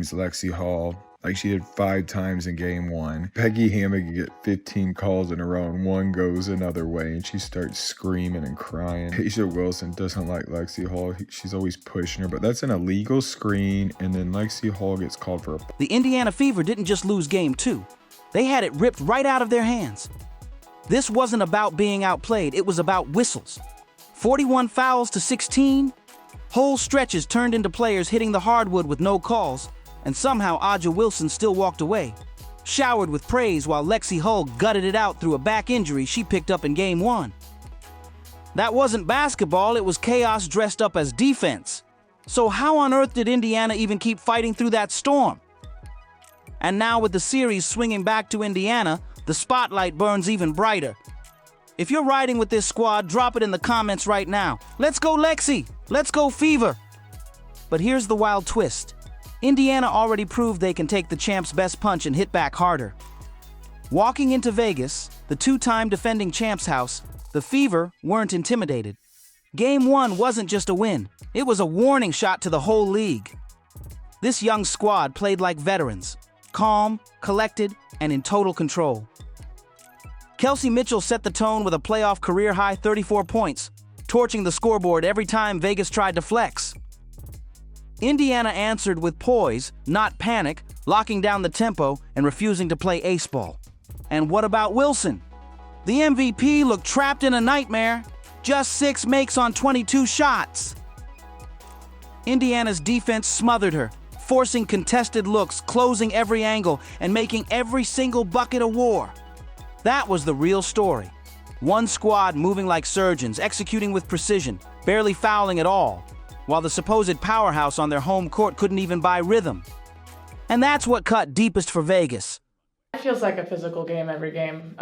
games, Lexie Hull. Like she did 5 times in game 1. Peggy Hammond could get 15 calls in a row and one goes another way and she starts screaming and crying. Asia Wilson doesn't like Lexie Hull. She's always pushing her, but that's an illegal screen, and then Lexie Hull gets called for a... The Indiana Fever didn't just lose game 2. They had it ripped right out of their hands. This wasn't about being outplayed, it was about whistles. 41 fouls to 16. Whole stretches turned into players hitting the hardwood with no calls, and somehow Aja Wilson still walked away, showered with praise while Lexie Hull gutted it out through a back injury she picked up in game 1. That wasn't basketball, it was chaos dressed up as defense. So how on earth did Indiana even keep fighting through that storm? And now with the series swinging back to Indiana, the spotlight burns even brighter. If you're riding with this squad, drop it in the comments right now. Let's go Lexie! Let's go Fever! But here's the wild twist. Indiana already proved they can take the champ's best punch and hit back harder. Walking into Vegas, the 2-time defending champ's house, the Fever weren't intimidated. Game 1 wasn't just a win, it was a warning shot to the whole league. This young squad played like veterans, calm, collected, and in total control. Kelsey Mitchell set the tone with a playoff career-high 34 points, torching the scoreboard every time Vegas tried to flex. Indiana answered with poise, not panic, locking down the tempo and refusing to play ace ball. And what about Wilson? The MVP looked trapped in a nightmare. Just 6 makes on 22 shots. Indiana's defense smothered her, forcing contested looks, closing every angle, and making every single bucket a war. That was the real story. One squad moving like surgeons, executing with precision, barely fouling at all, while the supposed powerhouse on their home court couldn't even buy rhythm. And that's what cut deepest for Vegas. It feels like a physical game every game.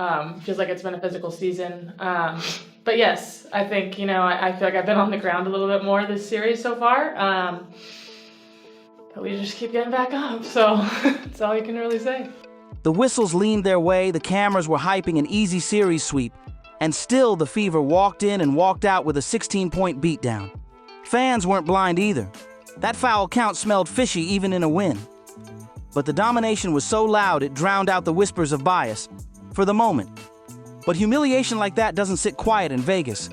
Feels like it's been a physical season. But yes, I think, I feel like I've been on the ground a little bit more this series so far. But we just keep getting back up, so that's all you can really say. The whistles leaned their way, the cameras were hyping an easy series sweep, and still the Fever walked in and walked out with a 16-point beatdown. Fans weren't blind either. That foul count smelled fishy even in a win. But the domination was so loud it drowned out the whispers of bias, for the moment. But humiliation like that doesn't sit quiet in Vegas.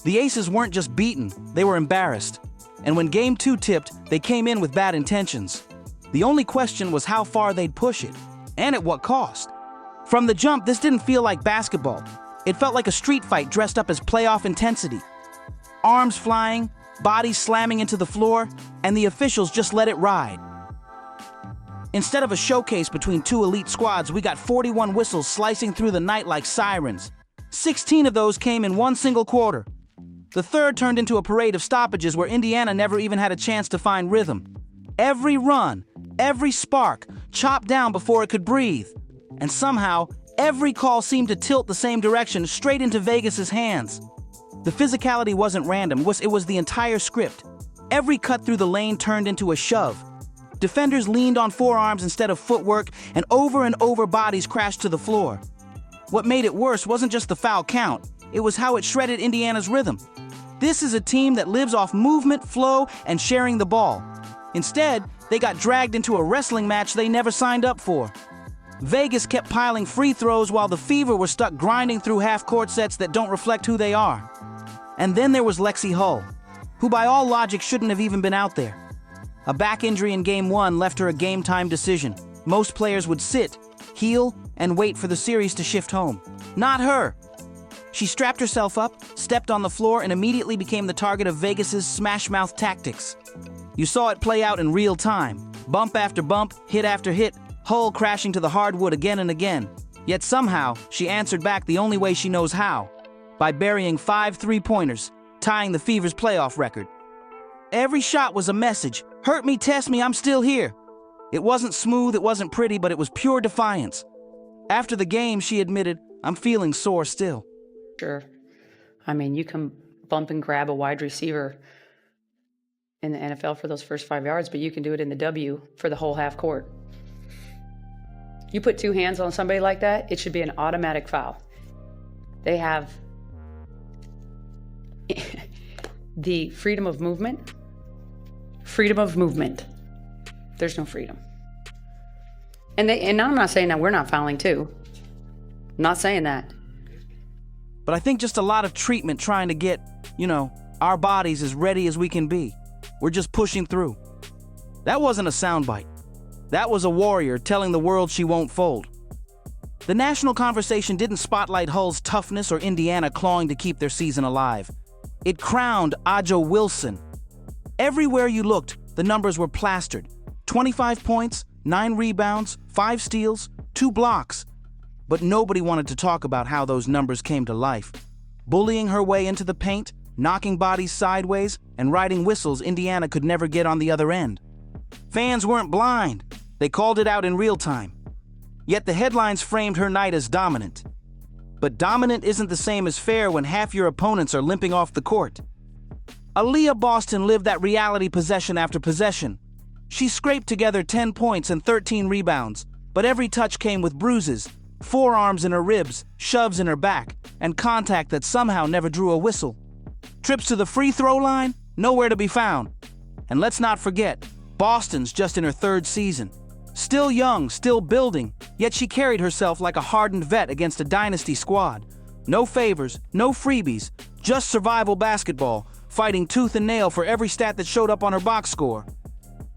The Aces weren't just beaten, they were embarrassed. And when Game 2 tipped, they came in with bad intentions. The only question was how far they'd push it, and at what cost. From the jump, this didn't feel like basketball. It felt like a street fight dressed up as playoff intensity. Arms flying, bodies slamming into the floor, and the officials just let it ride. Instead of a showcase between 2 elite squads, we got 41 whistles slicing through the night like sirens. 16 of those came in one single quarter. The third turned into a parade of stoppages where Indiana never even had a chance to find rhythm. Every run, every spark, chopped down before it could breathe. And somehow, every call seemed to tilt the same direction, straight into Vegas's hands. The physicality wasn't random, it was the entire script. Every cut through the lane turned into a shove. Defenders leaned on forearms instead of footwork, and over bodies crashed to the floor. What made it worse wasn't just the foul count, it was how it shredded Indiana's rhythm. This is a team that lives off movement, flow, and sharing the ball. Instead, they got dragged into a wrestling match they never signed up for. Vegas kept piling free throws while the Fever were stuck grinding through half-court sets that don't reflect who they are. And then there was Lexie Hull, who by all logic shouldn't have even been out there. A back injury in Game 1 left her a game-time decision. Most players would sit, heal, and wait for the series to shift home. Not her! She strapped herself up, stepped on the floor, and immediately became the target of Vegas's smash-mouth tactics. You saw it play out in real time. Bump after bump, hit after hit, Hull crashing to the hardwood again and again. Yet somehow, she answered back the only way she knows how, by burying 5 3-pointers, tying the Fever's playoff record. Every shot was a message. Hurt me, test me, I'm still here. It wasn't smooth, it wasn't pretty, but it was pure defiance. After the game, she admitted, I'm feeling sore still. Sure. I mean, you can bump and grab a wide receiver in the NFL for those first 5 yards, but you can do it in the W for the whole half court. You put 2 hands on somebody like that, it should be an automatic foul. They have the freedom of movement. Freedom of movement. There's no freedom. And I'm not saying that we're not fouling too. I'm not saying that. But I think just a lot of treatment trying to get, our bodies as ready as we can be. We're just pushing through. That wasn't a soundbite. That was a warrior telling the world she won't fold. The national conversation didn't spotlight Hull's toughness or Indiana clawing to keep their season alive. It crowned Ajo Wilson. Everywhere you looked, the numbers were plastered. 25 points, 9 rebounds, 5 steals, 2 blocks. But nobody wanted to talk about how those numbers came to life. Bullying her way into the paint, knocking bodies sideways, and riding whistles Indiana could never get on the other end. Fans weren't blind. They called it out in real time. Yet the headlines framed her night as dominant. But dominant isn't the same as fair when half your opponents are limping off the court. Aaliyah Boston lived that reality possession after possession. She scraped together 10 points and 13 rebounds, but every touch came with bruises, forearms in her ribs, shoves in her back, and contact that somehow never drew a whistle. Trips to the free throw line? Nowhere to be found. And let's not forget, Boston's just in her 3rd season. Still young, still building, yet she carried herself like a hardened vet against a dynasty squad. No favors, no freebies, just survival basketball, fighting tooth and nail for every stat that showed up on her box score.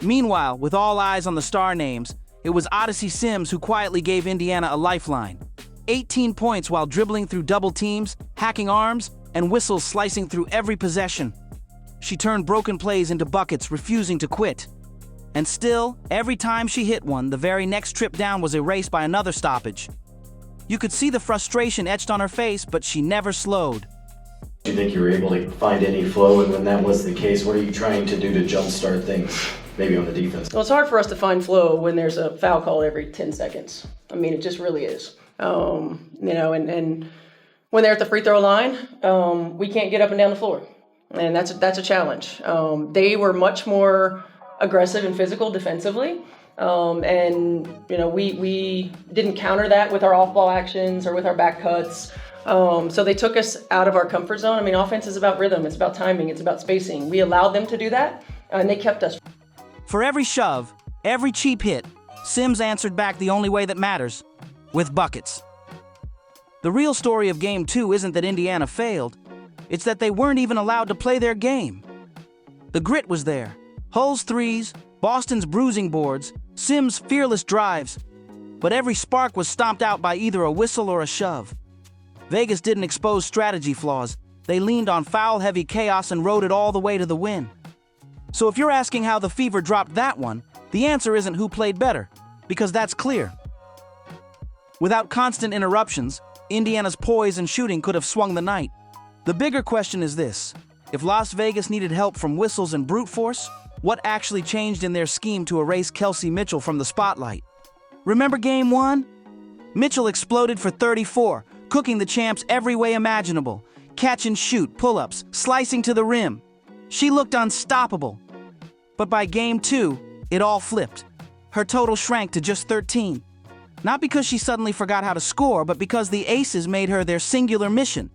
Meanwhile, with all eyes on the star names, it was Odyssey Sims who quietly gave Indiana a lifeline. 18 points while dribbling through double teams, hacking arms, and whistles slicing through every possession. She turned broken plays into buckets, refusing to quit. And still, every time she hit one, the very next trip down was erased by another stoppage. You could see the frustration etched on her face, but she never slowed. Do you think you were able to find any flow, and when that was the case, what are you trying to do to jumpstart things, maybe on the defense? Well, it's hard for us to find flow when there's a foul call every 10 seconds. I mean, it just really is. And when they're at the free throw line, we can't get up and down the floor. And that's a challenge. They were much more aggressive and physical defensively. We didn't counter that with our off-ball actions or with our back cuts. So they took us out of our comfort zone. I mean, offense is about rhythm, it's about timing, it's about spacing. We allowed them to do that, and they kept us. For every shove, every cheap hit, Sims answered back the only way that matters, with buckets. The real story of Game 2 isn't that Indiana failed, it's that they weren't even allowed to play their game. The grit was there. Hull's threes, Boston's bruising boards, Sims' fearless drives. But every spark was stomped out by either a whistle or a shove. Vegas didn't expose strategy flaws. They leaned on foul-heavy chaos and rode it all the way to the win. So if you're asking how the Fever dropped that one, the answer isn't who played better, because that's clear. Without constant interruptions, Indiana's poise and shooting could have swung the night. The bigger question is this: if Las Vegas needed help from whistles and brute force, what actually changed in their scheme to erase Kelsey Mitchell from the spotlight? Remember Game 1? Mitchell exploded for 34, cooking the champs every way imaginable. Catch and shoot, pull-ups, slicing to the rim. She looked unstoppable. But by Game 2, it all flipped. Her total shrank to just 13. Not because she suddenly forgot how to score, but because the aces made her their singular mission.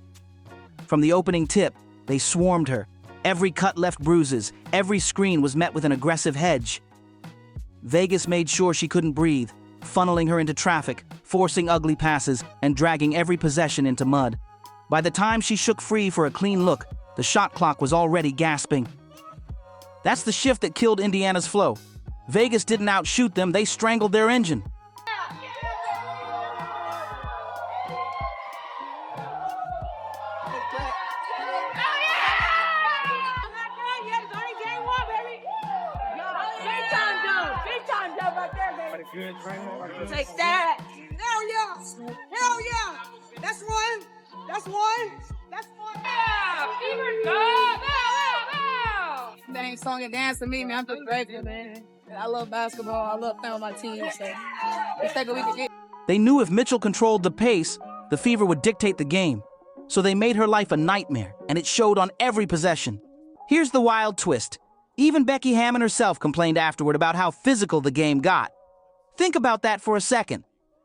From the opening tip, they swarmed her. Every cut left bruises, every screen was met with an aggressive hedge. Vegas made sure she couldn't breathe, funneling her into traffic, forcing ugly passes, and dragging every possession into mud. By the time she shook free for a clean look, the shot clock was already gasping. That's the shift that killed Indiana's flow. Vegas didn't outshoot them, they strangled their engine. Take that! Hell yeah! Hell yeah! That's one! That's one! That's one! That ain't song and dance to me, man. I'm just grateful, man. I love basketball. I love playing with my team. So let's take what we can get. They knew if Mitchell controlled the pace, the Fever would dictate the game. So they made her life a nightmare, and it showed on every possession. Here's the wild twist. Even Becky Hammond herself complained afterward about how physical the game got. Think about that for a second.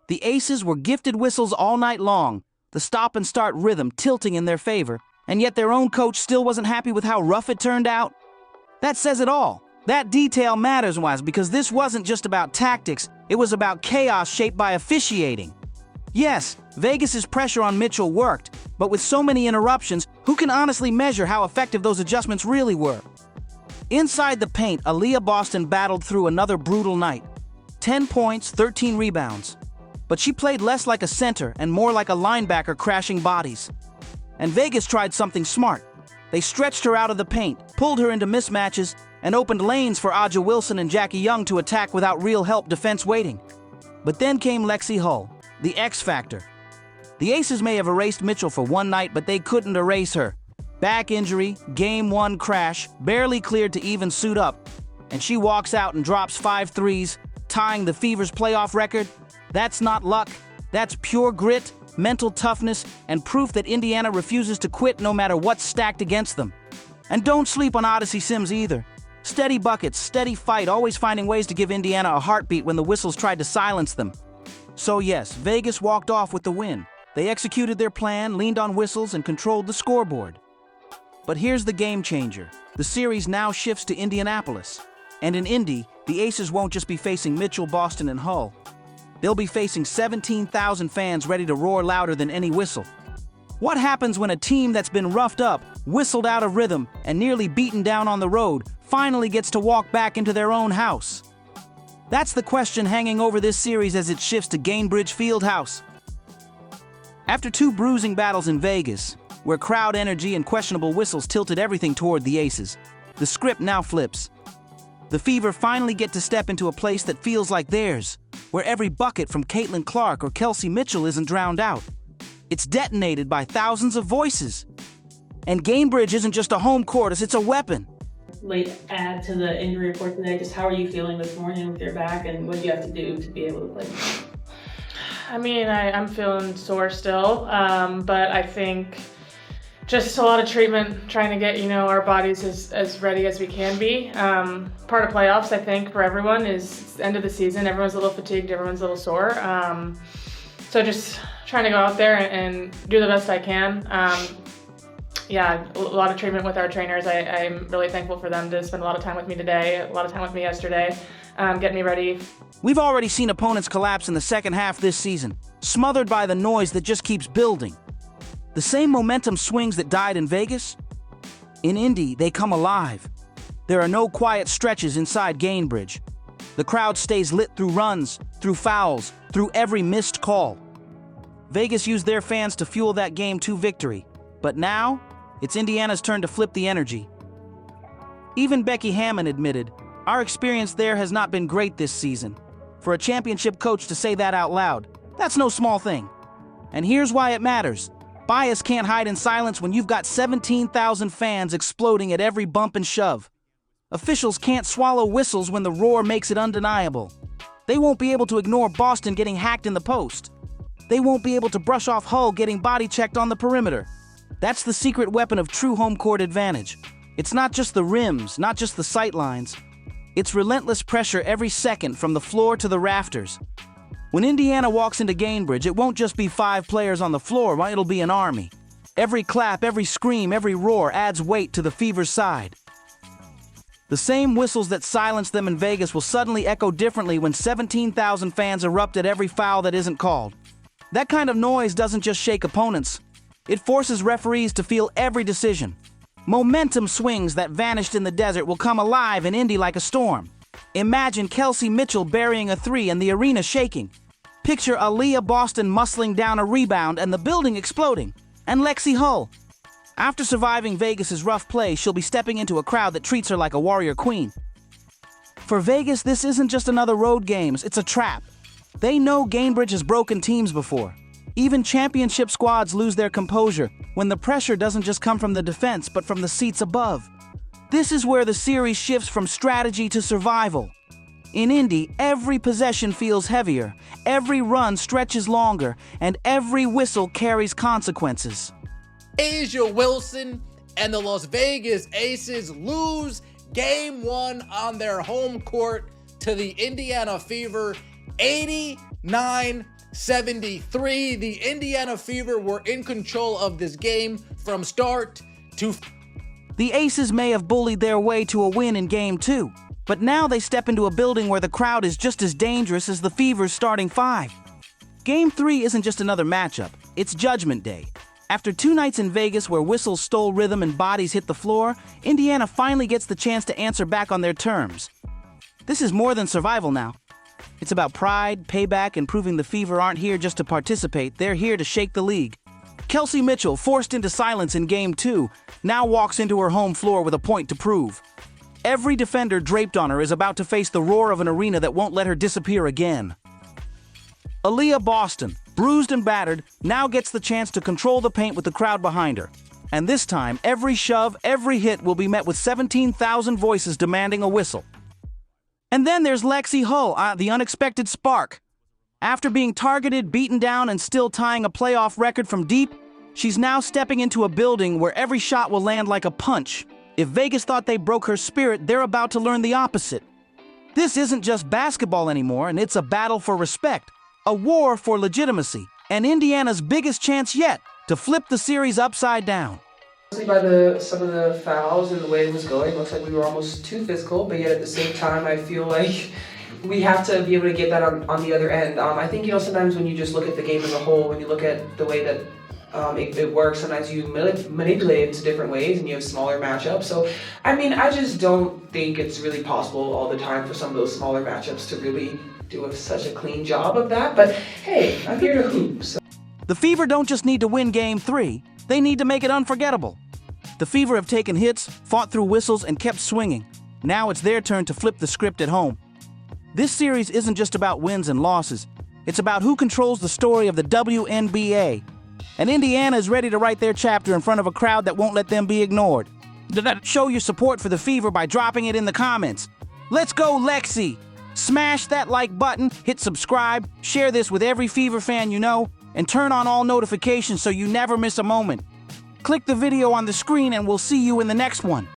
The Aces were gifted whistles all night long, the stop and start rhythm tilting in their favor, and yet their own coach still wasn't happy with how rough it turned out. That says it all. That detail matters, Wise, because this wasn't just about tactics, It was about chaos shaped by officiating. Yes, Vegas's pressure on Mitchell worked, but with so many interruptions, who can honestly measure how effective those adjustments really were? Inside the paint, Aaliyah Boston battled through another brutal night. 10 points, 13 rebounds. But she played less like a center and more like a linebacker crashing bodies. And Vegas tried something smart. They stretched her out of the paint, pulled her into mismatches, and opened lanes for Aja Wilson and Jackie Young to attack without real help defense waiting. But then came Lexie Hull, the X factor. The Aces may have erased Mitchell for one night, but they couldn't erase her. Back injury, Game 1 crash, barely cleared to even suit up, and she walks out and drops 5 threes, tying the Fever's playoff record. That's not luck. That's pure grit, mental toughness, and proof that Indiana refuses to quit no matter what's stacked against them. And don't sleep on Odyssey Sims either. Steady buckets, steady fight, always finding ways to give Indiana a heartbeat when the whistles tried to silence them. So yes, Vegas walked off with the win. They executed their plan, leaned on whistles, and controlled the scoreboard. But here's the game changer. The series now shifts to Indianapolis. And in Indy, the Aces won't just be facing Mitchell, Boston, and Hull. They'll be facing 17,000 fans ready to roar louder than any whistle. What happens when a team that's been roughed up, whistled out of rhythm, and nearly beaten down on the road finally gets to walk back into their own house? That's the question hanging over this series as it shifts to Gainbridge Fieldhouse. After 2 bruising battles in Vegas, where crowd energy and questionable whistles tilted everything toward the Aces, the script now flips. The Fever finally get to step into a place that feels like theirs, where every bucket from Caitlin Clark or Kelsey Mitchell isn't drowned out. It's detonated by thousands of voices. And Gainbridge isn't just a home court, it's a weapon. Late add to the injury report today, just how are you feeling this morning with your back, and what do you have to do to be able to play? I mean, I'm feeling sore still, but I think just a lot of treatment, trying to get, our bodies as ready as we can be. Part of playoffs, I think, for everyone is the end of the season. Everyone's a little fatigued, everyone's a little sore. So just trying to go out there and do the best I can. A lot of treatment with our trainers. I'm really thankful for them to spend a lot of time with me today, a lot of time with me yesterday, getting me ready. We've already seen opponents collapse in the second half this season, smothered by the noise that just keeps building. The same momentum swings that died in Vegas? In Indy, they come alive. There are no quiet stretches inside Gainbridge. The crowd stays lit through runs, through fouls, through every missed call. Vegas used their fans to fuel that Game 2 victory, but now, it's Indiana's turn to flip the energy. Even Becky Hammon admitted, "Our experience there has not been great this season." For a championship coach to say that out loud, that's no small thing. And here's why it matters. Bias can't hide in silence when you've got 17,000 fans exploding at every bump and shove. Officials can't swallow whistles when the roar makes it undeniable. They won't be able to ignore Boston getting hacked in the post. They won't be able to brush off Hull getting body checked on the perimeter. That's the secret weapon of true home court advantage. It's not just the rims, not just the sight lines. It's relentless pressure every second from the floor to the rafters. When Indiana walks into Gainbridge, it won't just be 5 players on the floor, it'll be an army. Every clap, every scream, every roar adds weight to the Fever's side. The same whistles that silenced them in Vegas will suddenly echo differently when 17,000 fans erupt at every foul that isn't called. That kind of noise doesn't just shake opponents. It forces referees to feel every decision. Momentum swings that vanished in the desert will come alive in Indy like a storm. Imagine Kelsey Mitchell burying a 3 and the arena shaking. Picture Aaliyah Boston muscling down a rebound and the building exploding. And Lexie Hull. After surviving Vegas's rough play, she'll be stepping into a crowd that treats her like a warrior queen. For Vegas, this isn't just another road game, it's a trap. They know Gainbridge has broken teams before. Even championship squads lose their composure when the pressure doesn't just come from the defense, but from the seats above. This is where the series shifts from strategy to survival. In Indy, every possession feels heavier, every run stretches longer, and every whistle carries consequences. Aja Wilson and the Las Vegas Aces lose Game 1 on their home court to the Indiana Fever, 89-73. The Indiana Fever were in control of this game from start to The Aces may have bullied their way to a win in Game 2, But now they step into a building where the crowd is just as dangerous as the Fever's starting five. Game 3 isn't just another matchup, it's Judgment Day. After 2 nights in Vegas where whistles stole rhythm and bodies hit the floor, Indiana finally gets the chance to answer back on their terms. This is more than survival now. It's about pride, payback, and proving the Fever aren't here just to participate, they're here to shake the league. Kelsey Mitchell, forced into silence in Game 2, now walks into her home floor with a point to prove. Every defender draped on her is about to face the roar of an arena that won't let her disappear again. Aaliyah Boston, bruised and battered, now gets the chance to control the paint with the crowd behind her. And this time, every shove, every hit will be met with 17,000 voices demanding a whistle. And then there's Lexie Hull, the unexpected spark. After being targeted, beaten down, and still tying a playoff record from deep, she's now stepping into a building where every shot will land like a punch. If Vegas thought they broke her spirit, they're about to learn the opposite. This isn't just basketball anymore, and it's a battle for respect. A war for legitimacy, and Indiana's biggest chance yet to flip the series upside down. By some of the fouls and the way it was going, it looks like we were almost too physical, but yet at the same time, I feel like we have to be able to get that on the other end. I think, sometimes when you just look at the game as a whole, when you look at the way that it works, sometimes you manipulate it to different ways and you have smaller matchups. So, I just don't think it's really possible all the time for some of those smaller matchups to really do such a clean job of that, but hey, I'm here to hoop. So. The Fever don't just need to win Game 3, they need to make it unforgettable. The Fever have taken hits, fought through whistles, and kept swinging. Now it's their turn to flip the script at home. This series isn't just about wins and losses, it's about who controls the story of the WNBA. And Indiana is ready to write their chapter in front of a crowd that won't let them be ignored. Show your support for the Fever by dropping it in the comments. Let's go, Lexie! Smash that like button, hit subscribe, share this with every Fever fan you know, and turn on all notifications so you never miss a moment. Click the video on the screen and we'll see you in the next one.